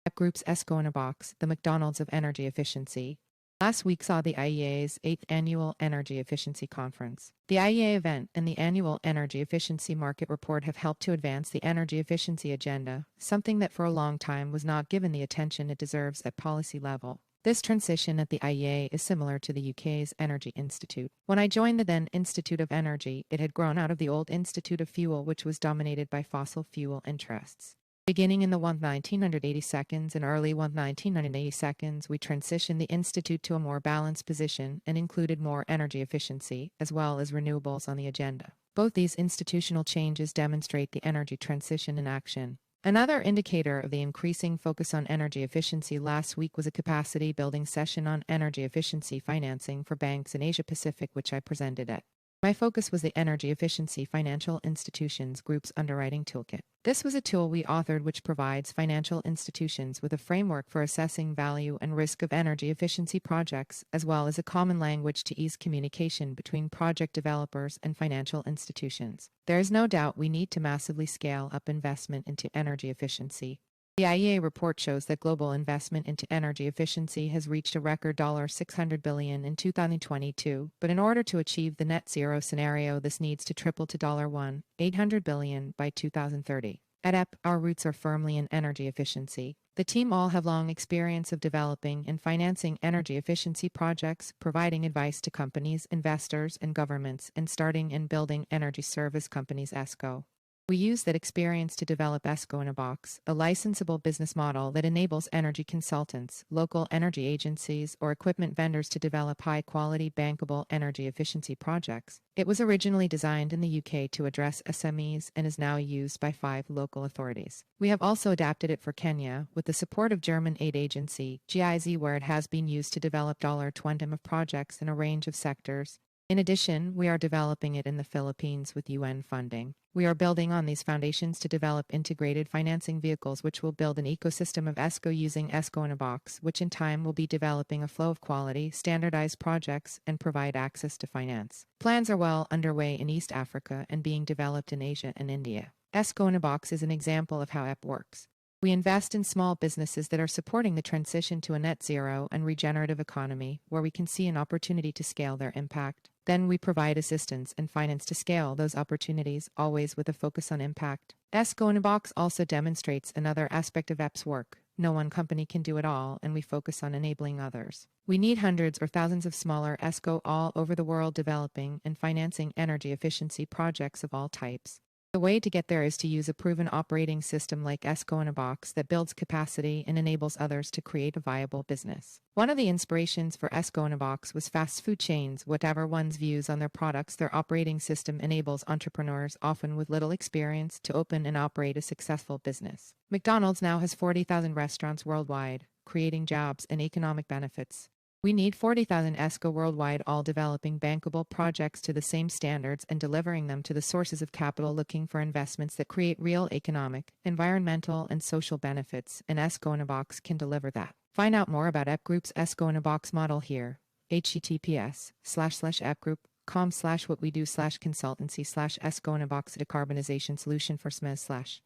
App Group's ESCO in a Box, the McDonald's of energy efficiency. Last week saw the IEA's 8th Annual Energy Efficiency Conference. The IEA event and the annual Energy Efficiency Market Report have helped to advance the energy efficiency agenda, something that for a long time was not given the attention it deserves at policy level. This transition at the IEA is similar to the UK's Energy Institute. When I joined the then Institute of Energy, it had grown out of the old Institute of Fuel, which was dominated by fossil fuel interests. Beginning in the 1980s and early 1980s, we transitioned the Institute to a more balanced position and included more energy efficiency, as well as renewables on the agenda. Both these institutional changes demonstrate the energy transition in action. Another indicator of the increasing focus on energy efficiency last week was a capacity building session on energy efficiency financing for banks in Asia Pacific, which I presented at. My focus was the Energy Efficiency Financial Institutions Group's Underwriting Toolkit. This was a tool we authored which provides financial institutions with a framework for assessing value and risk of energy efficiency projects, as well as a common language to ease communication between project developers and financial institutions. There is no doubt we need to massively scale up investment into energy efficiency. The IEA report shows that global investment into energy efficiency has reached a record $600 billion in 2022, but in order to achieve the net zero scenario, this needs to triple to $800 billion by 2030. At EP, our roots are firmly in energy efficiency. The team all have long experience of developing and financing energy efficiency projects, providing advice to companies, investors, and governments, and starting and building energy service companies ESCO. We use that experience to develop ESCO in a Box, a licensable business model that enables energy consultants, local energy agencies, or equipment vendors to develop high-quality, bankable energy efficiency projects. It was originally designed in the UK to address SMEs and is now used by 5 local authorities. We have also adapted it for Kenya with the support of German aid agency GIZ, where it has been used to develop $20 of projects in a range of sectors. In addition, we are developing it in the Philippines with UN funding. We are building on these foundations to develop integrated financing vehicles which will build an ecosystem of ESCO using ESCO in a Box, which in time will be developing a flow of quality, standardized projects and provide access to finance. Plans are well underway in East Africa and being developed in Asia and India. ESCO in a Box is an example of how EP works. We invest in small businesses that are supporting the transition to a net zero and regenerative economy, where we can see an opportunity to scale their impact. Then we provide assistance and finance to scale those opportunities, always with a focus on impact. ESCO in a Box also demonstrates another aspect of EP's work. No one company can do it all, and we focus on enabling others. We need hundreds or thousands of smaller ESCO all over the world developing and financing energy efficiency projects of all types. The way to get there is to use a proven operating system like ESCO in a Box that builds capacity and enables others to create a viable business. One of the inspirations for ESCO in a Box was fast food chains. Whatever one's views on their products, their operating system enables entrepreneurs, often with little experience, to open and operate a successful business. McDonald's now has 40,000 restaurants worldwide, creating jobs and economic benefits. We need 40,000 ESCO worldwide, all developing bankable projects to the same standards and delivering them to the sources of capital looking for investments that create real economic, environmental, and social benefits, and ESCO in a Box can deliver that. Find out more about EP Group's ESCO in a Box model here. https://epgroup.com/whatwedo/consultancy/ESCO in a Box, a decarbonization solution for SMEs/